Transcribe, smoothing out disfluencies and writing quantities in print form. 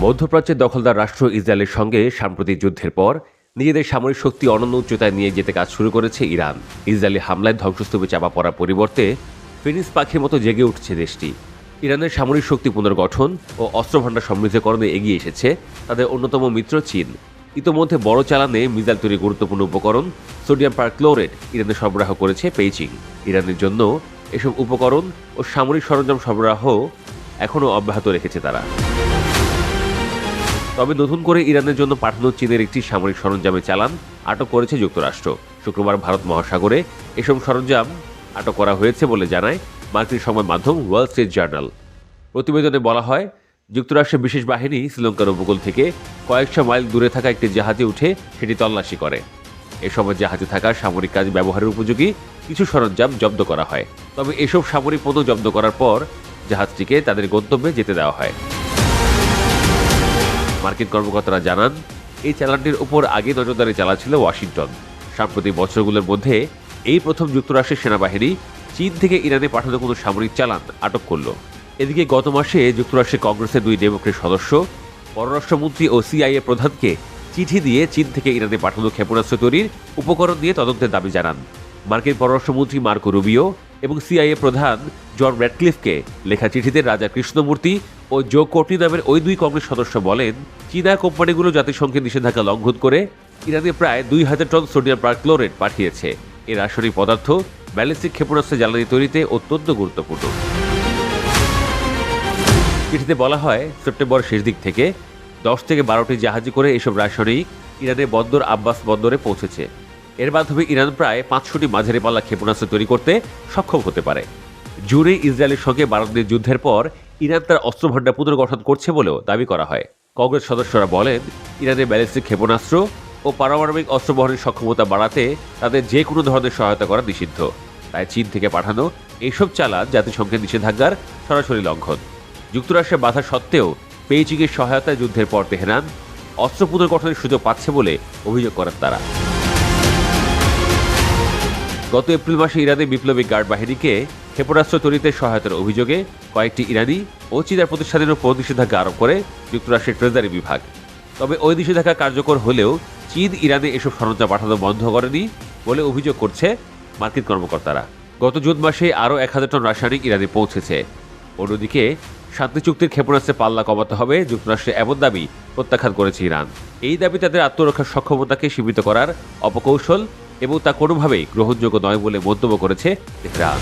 মধ্যপ্রাচ্যের দখলদার রাষ্ট্র ইসরায়েলের সঙ্গে সাম্প্রতিক যুদ্ধের পর নিজেদের সামরিক শক্তি অনন্য উচ্চতায় নিয়ে যেতে কাজ শুরু করেছে ইরান। ইসরায়েলি হামলায় ধ্বংসস্তূপে চাপা পড়ার পরিবর্তে ফিনিক্স পাখির মতো জেগে উঠছে দেশটি। ইরানের সামরিক শক্তি পুনর্গঠন ও অস্ত্রভাণ্ডার সমৃদ্ধকরণে এগিয়ে এসেছে তাদের অন্যতম মিত্র চীন। ইতোমধ্যে বড় চালানে মিসাইল তৈরির গুরুত্বপূর্ণ উপকরণ সোডিয়াম পারক্লোরেট ইরানে সরবরাহ করেছে বেইজিং। ইরানের জন্য এসব উপকরণ ও সামরিক সরঞ্জাম সরবরাহ এখনও অব্যাহত রেখেছে তারা। তবে নতুন করে ইরানের জন্য পাঠানো চীনের একটি সামরিক সরঞ্জামের চালান আটক করেছে যুক্তরাষ্ট্র। শুক্রবার ভারত মহাসাগরে এসব সরঞ্জাম আটক করা হয়েছে বলে জানায় মার্কিন সংবাদ মাধ্যম ওয়াল স্ট্রিট জার্নাল। প্রতিবেদনে বলা হয়, যুক্তরাষ্ট্রের বিশেষ বাহিনী শ্রীলঙ্কার উপকূল থেকে কয়েকশো মাইল দূরে থাকা একটি জাহাজে উঠে সেটি তল্লাশি করে। এ সময় জাহাজে থাকা সামরিক কাজ ব্যবহারের উপযোগী কিছু সরঞ্জাম জব্দ করা হয়। তবে এসব সামরিক পণ্য জব্দ করার পর জাহাজটিকে তাদের গন্তব্যে যেতে দেওয়া হয়। মার্কিন কর্মকর্তারা জানান, এই চালানটির উপর আগে নজরদারি চালাচ্ছিল ওয়াশিংটন। সাম্প্রতিক বছরগুলোর মধ্যে এই প্রথম যুক্তরাষ্ট্রের সেনাবাহিনী চীন থেকে ইরানে পাঠানো কোনো সামরিক চালান আটক করল। এদিকে গত মাসে যুক্তরাষ্ট্রের কংগ্রেসের 2 ডেমোক্রেট সদস্য পররাষ্ট্রমন্ত্রী ও সিআইএ প্রধানকে চিঠি দিয়ে চীন থেকে ইরানে পাঠানো ক্ষেপণাস্ত্র তৈরির উপকরণ দিয়ে তদন্তের দাবি জানান। মার্কিন পররাষ্ট্রমন্ত্রী মার্কো রুবিও এবং সিআইএ প্রধান জন র্যাডক্লিফকে লেখা চিঠিতে রাজা কৃষ্ণমূর্তি ও জো কোর্টি নামের ওই 2 কংগ্রেস সদস্য বলেন, চীনা কোম্পানিগুলো জাতিসংঘের নিষেধাজ্ঞা লঙ্ঘন করে ইরানে প্রায় 2000 টন সোডিয়াম পারক্লোরেট পাঠিয়েছে। এর রাসায়নিক পদার্থ ব্যালিস্টিক ক্ষেপণাস্ত্র জ্বালানি তৈরিতে অত্যন্ত গুরুত্বপূর্ণ। চিঠিতে বলা হয়, সেপ্টেম্বর শেষ দিক থেকে 10 থেকে 12টি জাহাজে করে এসব রাসায়নিক ইরানের বন্দর আব্বাস বন্দরে পৌঁছেছে। এর মাধ্যমে ইরান প্রায় 500টি মাঝারি পাল্লা ক্ষেপণাস্ত্র তৈরি করতে সক্ষম হতে পারে। জুনে ইসরায়েলের সঙ্গে 12 দিনের যুদ্ধের পর ইরান তার অস্ত্রভাণ্ডার পুনর্গঠন করছে বলেও দাবি করা হয়। কংগ্রেস সদস্যরা বলেন, ইরানের ব্যালিস্টিক ক্ষেপণাস্ত্র ও পারমাণবিক অস্ত্র বহনের সক্ষমতা বাড়াতে তাদের যে কোনো ধরনের সহায়তা করা নিষিদ্ধ। তাই চীন থেকে পাঠানো এইসব চালান জাতিসংঘের নিষেধাজ্ঞার সরাসরি লঙ্ঘন। যুক্তরাষ্ট্রের বাধা সত্ত্বেও বেইজিংয়ের সহায়তায় যুদ্ধের পর তেহরান অস্ত্র পুনর্গঠনের সুযোগ পাচ্ছে বলে অভিযোগ করেন তারা। গত এপ্রিল মাসে ইরানের বিপ্লবী গার্ড বাহিনীকে ক্ষেপণাস্ত্র তৈরিতে সহায়তার অভিযোগে কয়েকটি ইরানি ও চীনা প্রতিষ্ঠানের উপর নিষেধাজ্ঞা আরোপ করে যুক্তরাষ্ট্রের ট্রেজারি বিভাগ। তবে ওই নিষেধাজ্ঞা কার্যকর হলেও চীন ইরানে এসব সরঞ্জাম পাঠানো বন্ধ করেনি বলে অভিযোগ করছে মার্কিন কর্মকর্তারা। গত জুন মাসে আরও 1000 টন রাসায়নিক ইরানে পৌঁছেছে। অন্যদিকে শান্তি চুক্তির ক্ষেপণাস্ত্রের পাল্লা কমাতে হবে যুক্তরাষ্ট্রের এমন দাবি প্রত্যাখ্যান করেছে ইরান। এই দাবি তাদের আত্মরক্ষার সক্ষমতাকে সীমিত করার অপকৌশল এবং তা কোনোভাবেই গ্রহণযোগ্য নয় বলে মন্তব্য করেছে তেহরান।